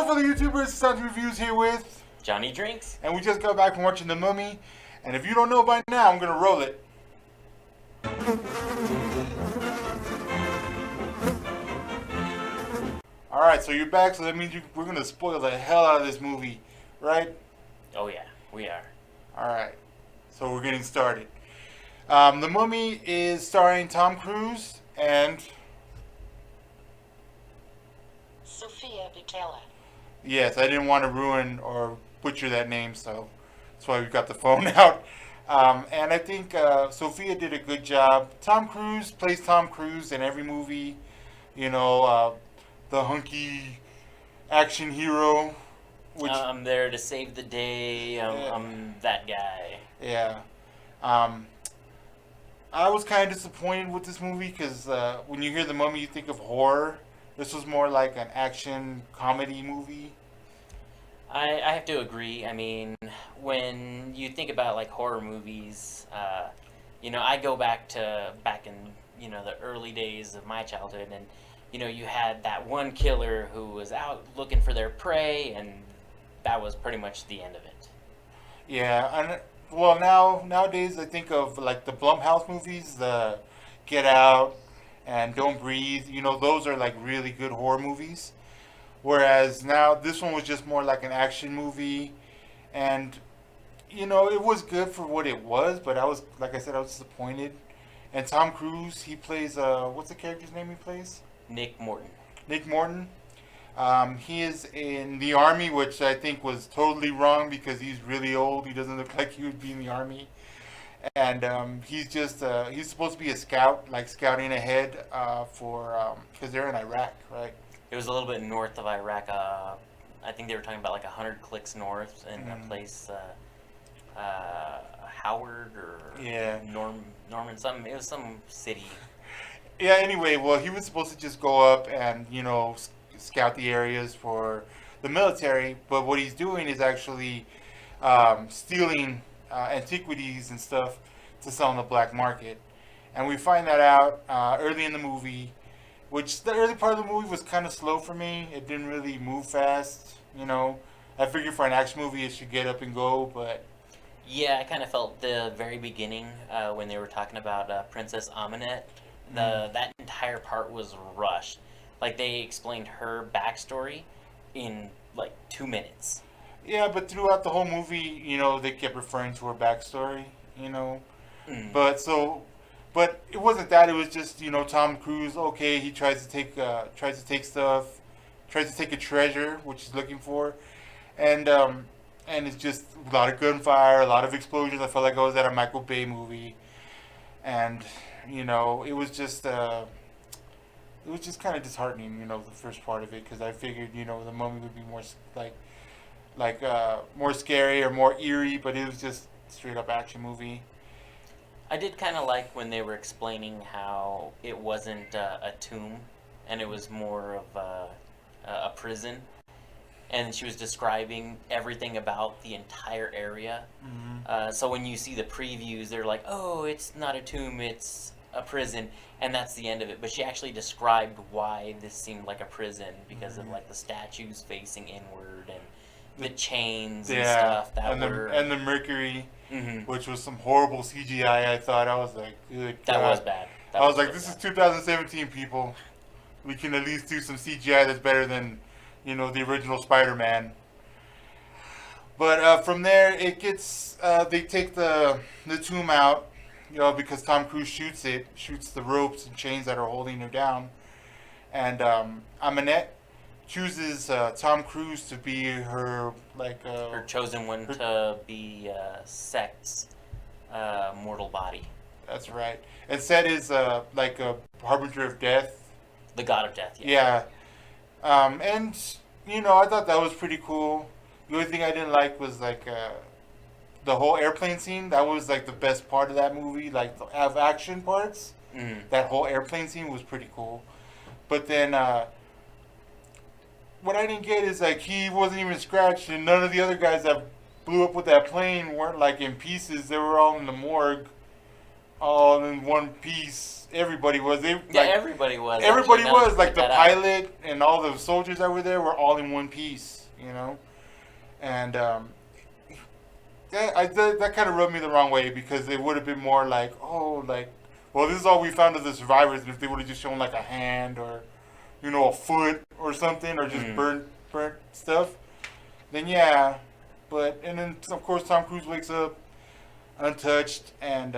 up for the YouTubers? Santi Reviews here with Johnny Drinks. and we just got back from watching The Mummy. And if you don't know by now, I'm gonna roll it. Alright, so you're back, so that means we're gonna spoil the hell out of this movie, right? Oh yeah, we are. Alright, so we're getting started. The Mummy is starring Tom Cruise and... Sophia Butella. Yes, I didn't want to ruin or butcher that name, so that's why we got the phone out. And I think Sophia did a good job. Tom Cruise plays Tom Cruise in every movie. You know, the hunky action hero. Which, I'm there to save the day. I'm that guy. yeah. I was kind of disappointed with this movie because when you hear The Mummy, you think of horror. This was more like an action comedy movie. I have to agree. I mean, when you think about like horror movies, I go back in the early days of my childhood, and you had that one killer who was out looking for their prey, and that was pretty much the end of it. Yeah, and well, nowadays I think of like the Blumhouse movies, the Get Out and Don't Breathe. Those are like really good horror movies. Whereas now this one was just more like an action movie, and it was good for what it was. But I was, like I said, I was disappointed. And Tom Cruise, he plays what's the character's name he plays? Nick Morton. Nick Morton. He is in the army, which I think was totally wrong because he's really old. He doesn't look like he would be in the army. And he's supposed to be a scout, like scouting ahead because they're in Iraq, right? It was a little bit north of Iraq. I think they were talking about like 100 clicks north in a place, Howard or Norman, something. It was some city. Yeah. Anyway, well, he was supposed to just go up and scout the areas for the military, but what he's doing is actually stealing antiquities and stuff to sell on the black market, and we find that out early in the movie. Which the early part of the movie was kind of slow for me. It didn't really move fast, I figured for an action movie it should get up and go, but... Yeah, I kind of felt the very beginning when they were talking about Princess Amenet. That entire part was rushed. Like, they explained her backstory in, 2 minutes. Yeah, but throughout the whole movie, they kept referring to her backstory, But it wasn't that. It was just Tom Cruise. Okay, he tries to take stuff, tries to take a treasure which he's looking for, and it's just a lot of gunfire, a lot of explosions. I felt like I was at a Michael Bay movie, and it was just kind of disheartening. The first part of it because I figured the Mummy would be more more scary or more eerie, but it was just straight up action movie. I did kind of like when they were explaining how it wasn't a tomb, and it was more of a prison. And she was describing everything about the entire area. Mm-hmm. So when you see the previews, they're like, oh, it's not a tomb, it's a prison. And that's the end of it. But she actually described why this seemed like a prison because of the statues facing inward and the chains and stuff and the mercury. Mm-hmm. Which was some horrible CGI. I thought. I was like, good God. That was bad. I was like, this is 2017, people. We can at least do some CGI that's better than, the original Spider-Man. But from there, it gets. They take the tomb out, because Tom Cruise shoots the ropes and chains that are holding her down, and Amenet chooses Tom Cruise to be her her chosen one to be Sect's mortal body. That's right. And Set is like a harbinger of death. The god of death. Yeah. And I thought that was pretty cool. The only thing I didn't like was the whole airplane scene. That was the best part of that movie. The action parts. Mm. That whole airplane scene was pretty cool. But then. What I didn't get is he wasn't even scratched, and none of the other guys that blew up with that plane weren't in pieces. They were all in the morgue, all in one piece. Everybody was. Everybody was. Everybody Actually, now that was you like put the that out. pilot and all the soldiers that were there were all in one piece. And that kind of rubbed me the wrong way because it would have been more like, oh, like, well, this is all we found of the survivors. And if they would have just shown like a hand or, a foot or something, or just burnt stuff, then yeah. And then of course Tom Cruise wakes up untouched, and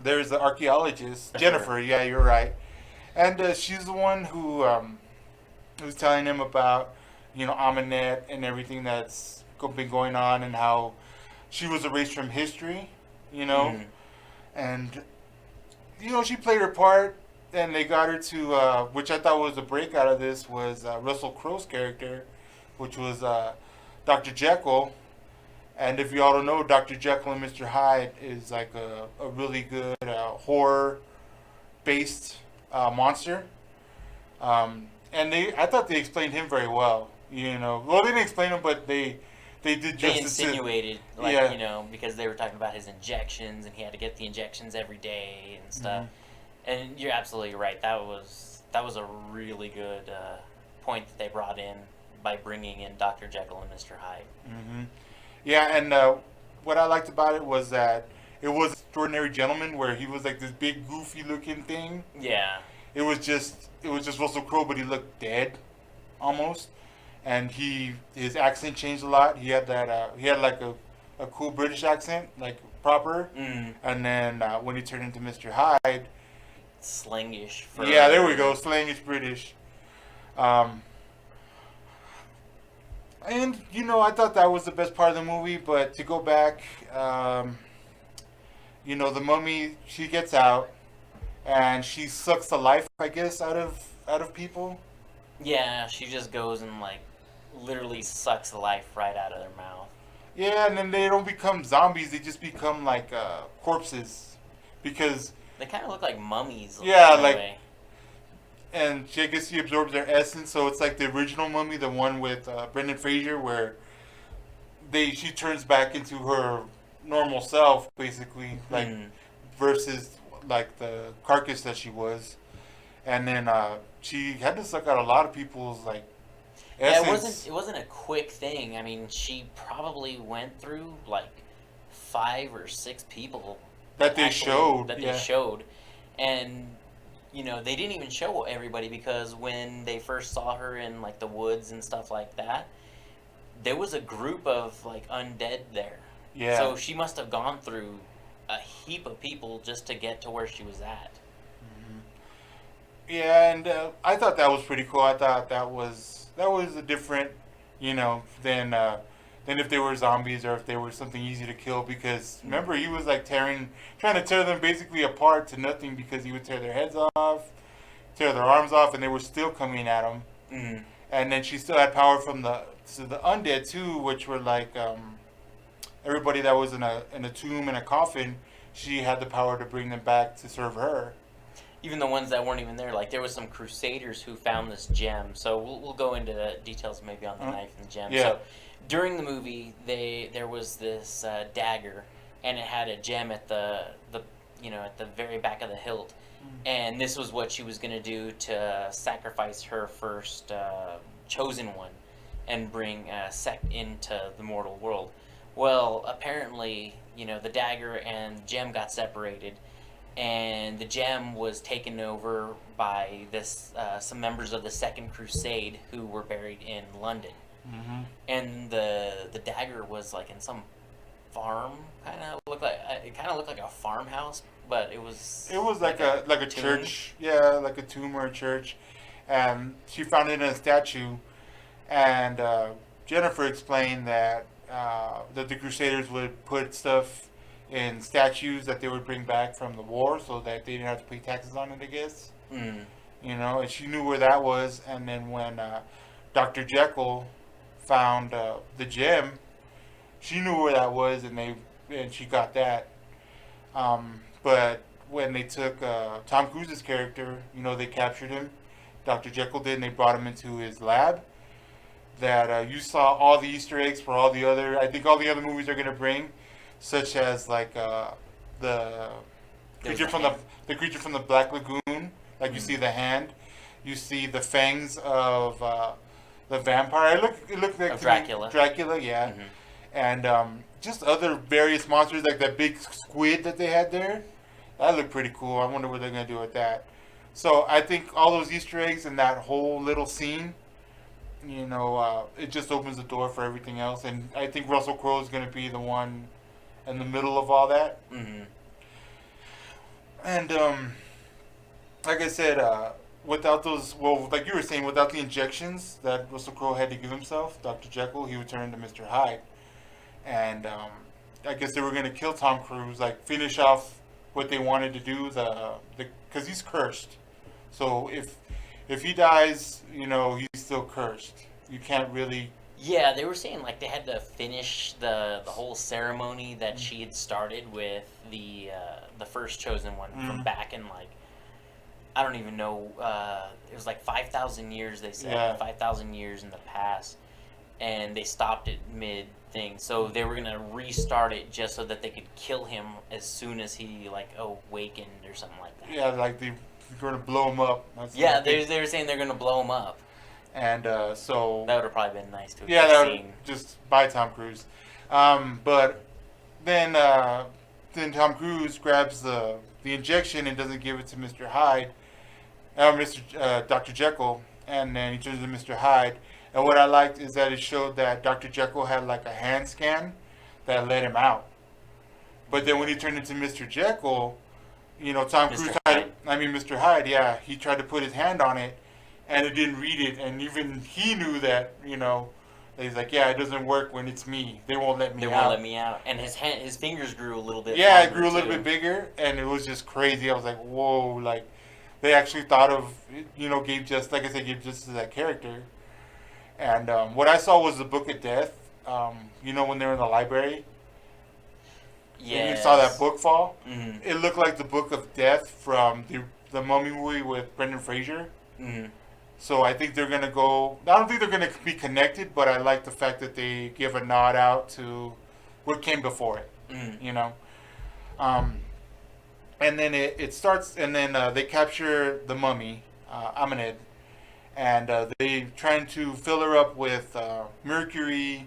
there's the archaeologist Jennifer. Yeah, you're right, and she's the one who's telling him about Aminet and everything that's been going on, and how she was erased from history, and she played her part, and they got her to which I thought was a break out of this was Russell Crowe's character, which was Dr. Jekyll. And if you all don't know, Dr. Jekyll and Mr. Hyde is like a really good horror based monster. And I thought they explained him very well. Well, they didn't explain him, but they did They justice to. insinuated, because they were talking about his injections, and he had to get the injections every day and stuff. And you're absolutely right. That was a really good point that they brought in by bringing in Dr. Jekyll and Mr. Hyde. Yeah, and what I liked about it was that it was Extraordinary Gentleman, where he was like this big, goofy looking thing. Yeah. It was just Russell Crowe, but he looked dead, almost. And his accent changed a lot. He had like a cool British accent, like proper. And then when he turned into Mr. Hyde, Slangish. yeah, there we go, slangish British. And I thought that was the best part of the movie. But to go back, the mummy, she gets out, and she sucks the life, I guess, out of people. Yeah, she just goes and literally sucks the life right out of their mouth. Yeah, and then they don't become zombies; they just become like corpses, because They kind of look like mummies. Yeah, in a like- way. and I guess she absorbs their essence. So it's like the original Mummy, the one with Brendan Fraser, where she turns back into her normal self, basically, versus like the carcass that she was. And then she had to suck out a lot of people's Yeah, essence. it wasn't a quick thing. I mean, she probably went through 5 or 6 people That they showed, That yeah. they showed, and they didn't even show everybody, because when they first saw her in the woods and stuff like that, there was a group of undead there. Yeah. So she must have gone through a heap of people just to get to where she was at. Yeah, and I thought that was pretty cool. I thought that was a different, than if they were zombies or if they were something easy to kill. Because remember, he was trying to tear them basically apart to nothing, because he would tear their heads off, tear their arms off, and they were still coming at him. And then she still had power from the undead too, which were everybody that was in a tomb, in a coffin. She had the power to bring them back to serve her. Even the ones that weren't even there, there was some crusaders who found this gem. So we'll go into the details maybe on the knife and the gem. Yeah. So during the movie, there was this dagger, and it had a gem at the at the very back of the hilt, and this was what she was going to do to sacrifice her first chosen one, and bring Sect into the mortal world. Well, apparently, the dagger and the gem got separated, and the gem was taken over by some members of the Second Crusade who were buried in London. And the dagger was in some farm, it kind of looked like a farmhouse, but it was like a tomb. church, yeah, like a tomb or a church. And she found it in a statue, and Jennifer explained that the Crusaders would put stuff in statues that they would bring back from the war, so that they didn't have to pay taxes on it, I guess. And she knew where that was. And then when Dr. Jekyll found the gem, she knew where that was, and she got that. But when they took Tom Cruise's character, they captured him. Dr. Jekyll did, and they brought him into his lab. That you saw all the Easter eggs for all the other movies are going to bring, such as the creature a from hand. the creature from the Black Lagoon. Like you see the hand, you see the fangs of the vampire. It looked like Of to me- Dracula. Dracula, yeah, Mhm. and just other various monsters like that big squid that they had there. That looked pretty cool. I wonder what they're gonna do with that. So I think all those Easter eggs and that whole little scene, it just opens the door for everything else. And I think Russell Crowe is gonna be the one in the middle of all that. Mhm. And like I said, without those, well, like you were saying, without the injections that Russell Crowe had to give himself, Dr. Jekyll, he would turn into Mr. Hyde. And I guess they were gonna kill Tom Cruise, like finish off what they wanted to do, because he's cursed. So if he dies, he's still cursed. You can't really. Yeah, they were saying like they had to finish the whole ceremony that she had started with the first chosen one from back in like I don't even know. It was like 5,000 years. They said Yeah. 5,000 years in the past, and they stopped it mid thing. So they were gonna restart it just so that they could kill him as soon as he like awakened or something like that. Yeah, like they're gonna blow him up. That's Yeah, what they were saying they're gonna blow him up. And so That would have probably been nice to have yeah, that would seen. just by Tom Cruise. But then Tom Cruise grabs the injection and doesn't give it to Mr. Hyde, Dr. Jekyll, and then he turns to Mr. Hyde. And what I liked is that it showed that Dr. Jekyll had like a hand scan that let him out. But then when he turned into Mr. Jekyll, Tom Mr. Cruise Hyde. Mr. Hyde, yeah, he tried to put his hand on it, and it didn't read it, and even he knew that, he's like, yeah, it doesn't work when it's me. They won't let me They out. won't let me out, and his fingers grew a little bit. Yeah, it longer, grew a little too. bit bigger, and it was just crazy. I was like, whoa, like, they actually thought of, gave justice to that character. And what I saw was the Book of Death, when they were in the library. Yeah. And you saw that book fall. Mm-hmm. It looked like the Book of Death from the Mummy movie with Brendan Fraser. Mm-hmm. So I think they're gonna go. I don't think they're gonna be connected, but I like the fact that they give a nod out to what came before it. Mm-hmm. And then it starts, and then they capture the mummy, Amanid, and they trying to fill her up with mercury,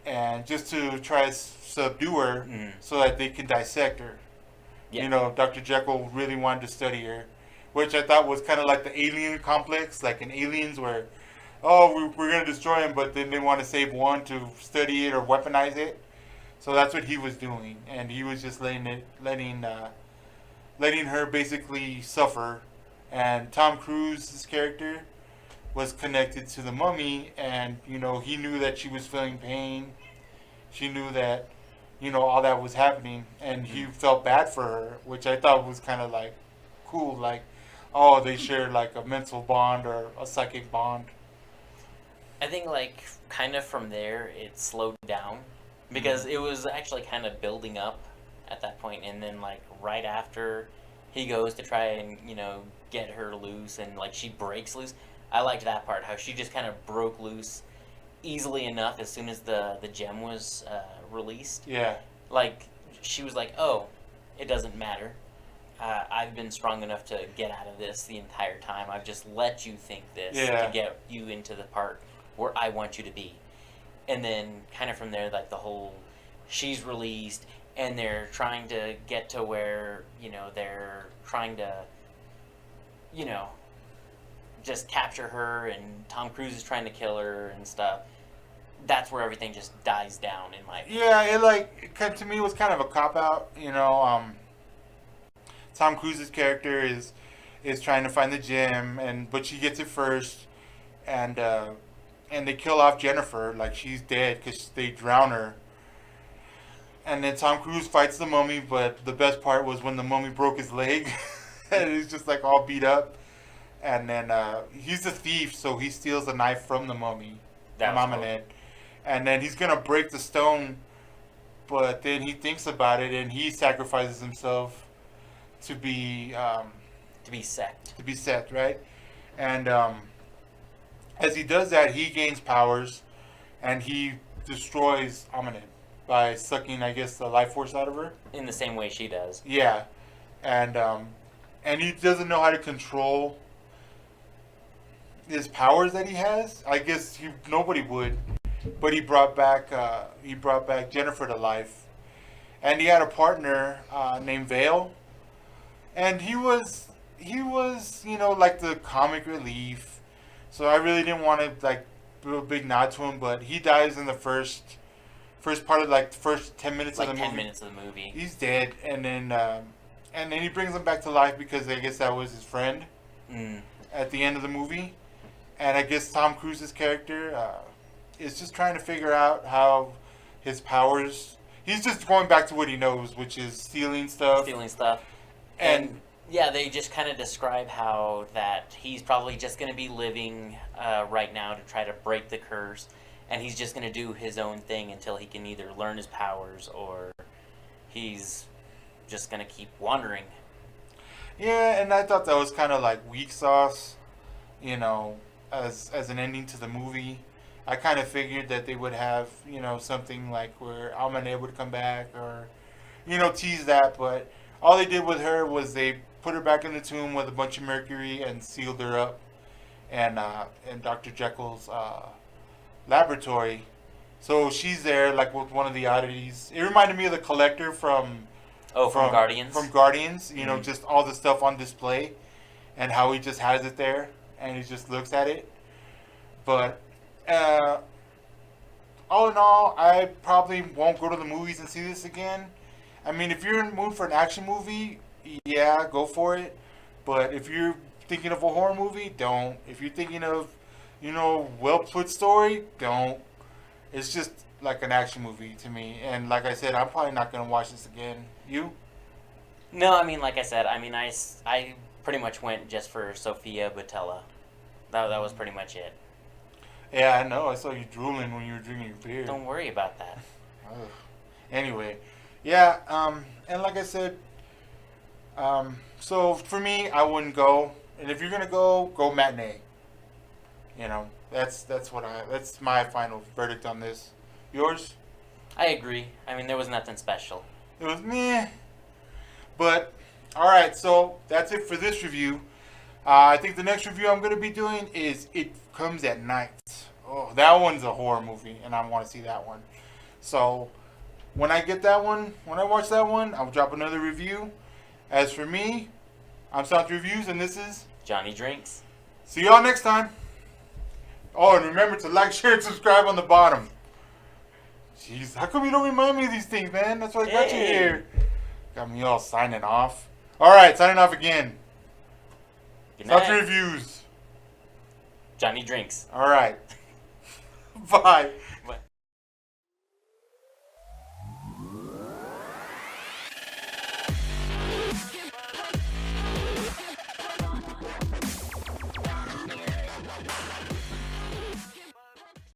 and just to try to subdue her, so that they can dissect her. Yeah. Dr. Jekyll really wanted to study her, which I thought was kind of like the alien complex, like in Aliens, where, we're going to destroy him, but then they want to save one to study it or weaponize it. So that's what he was doing, and he was just letting her basically suffer. And Tom Cruise's character was connected to the mummy, and he knew that she was feeling pain. She knew that all that was happening, and he felt bad for her, which I thought was kind of like cool, like, they shared like a mental bond or a psychic bond. I think like kind of from there it slowed down because it was actually kind of building up at that point, and then like right after he goes to try and get her loose, and like she breaks loose. I liked that part, how she just kind of broke loose easily enough as soon as the gem was released. Yeah. Like she was like, oh, it doesn't matter. I've been strong enough to get out of this the entire time. I've just let you think this Yeah. to get you into the part where I want you to be. And then kind of from there, like the whole, she's released, and they're trying to get to where, they're trying to, just capture her, and Tom Cruise is trying to kill her and stuff. That's where everything just dies down in my opinion. Yeah, to me, it was kind of a cop out. Tom Cruise's character is trying to find the gem, but she gets it first, and they kill off Jennifer, like she's dead because they drown her. And then Tom Cruise fights the mummy, but the best part was when the mummy broke his leg, and he's just like all beat up. And then he's a thief, so he steals a knife from the mummy, That was cool. Mamonet. And then he's gonna break the stone, but then he thinks about it, and he sacrifices himself to be set, right? And as he does that, he gains powers, and he destroys Amanid by sucking, I guess, the life force out of her. In the same way she does. Yeah, and he doesn't know how to control his powers that he has. I guess nobody would, but he brought back Jennifer to life, and he had a partner named Vale, and he was like the comic relief. So I really didn't want to like do a big nod to him, but he dies in the first part of like the first 10 minutes Like of the movie. 10 minutes of the movie. He's dead, and then he brings him back to life because I guess that was his friend at the end of the movie. And I guess Tom Cruise's character is just trying to figure out how his powers. He's just going back to what he knows, which is stealing stuff. And yeah, they just kind of describe how that he's probably just going to be living right now to try to break the curse, and he's just going to do his own thing until he can either learn his powers or he's just going to keep wandering. Yeah, and I thought that was kind of like weak sauce, as an ending to the movie. I kind of figured that they would have, something like where I'm unable to come back or, tease that. But all they did with her was they put her back in the tomb with a bunch of mercury and sealed her up in Dr. Jekyll's laboratory. So she's there like with one of the oddities. It reminded me of the Collector from Guardians. From Guardians, just all the stuff on display and how he just has it there and he just looks at it. But all in all, I probably won't go to the movies and see this again. I mean, if you're in the mood for an action movie, yeah, go for it. But if you're thinking of a horror movie, don't. If you're thinking of, well put story, don't. It's just like an action movie to me. And like I said, I'm probably not going to watch this again. You? No, I mean, like I said, I pretty much went just for Sophia Botella. That was pretty much it. Yeah, I know. I saw you drooling when you were drinking your beer. Don't worry about that. Ugh. Anyway, yeah, and like I said, so for me, I wouldn't go. And if you're gonna go matinee. That's my final verdict on this. Yours? I agree. I mean, there was nothing special. It was meh. But all right, so that's it for this review. I think the next review I'm gonna be doing is It Comes at Night. Oh, that one's a horror movie, and I want to see that one. So when I watch that one, I'll drop another review. As for me, I'm Santi Reviews, and this is Johnny Drinks. See y'all next time. Oh, and remember to like, share, and subscribe on the bottom. Jeez, how come you don't remind me of these things, man? That's why I got you here. Got me all signing off. All right, signing off again. Good night. Santi Reviews. Johnny Drinks. All right. Bye.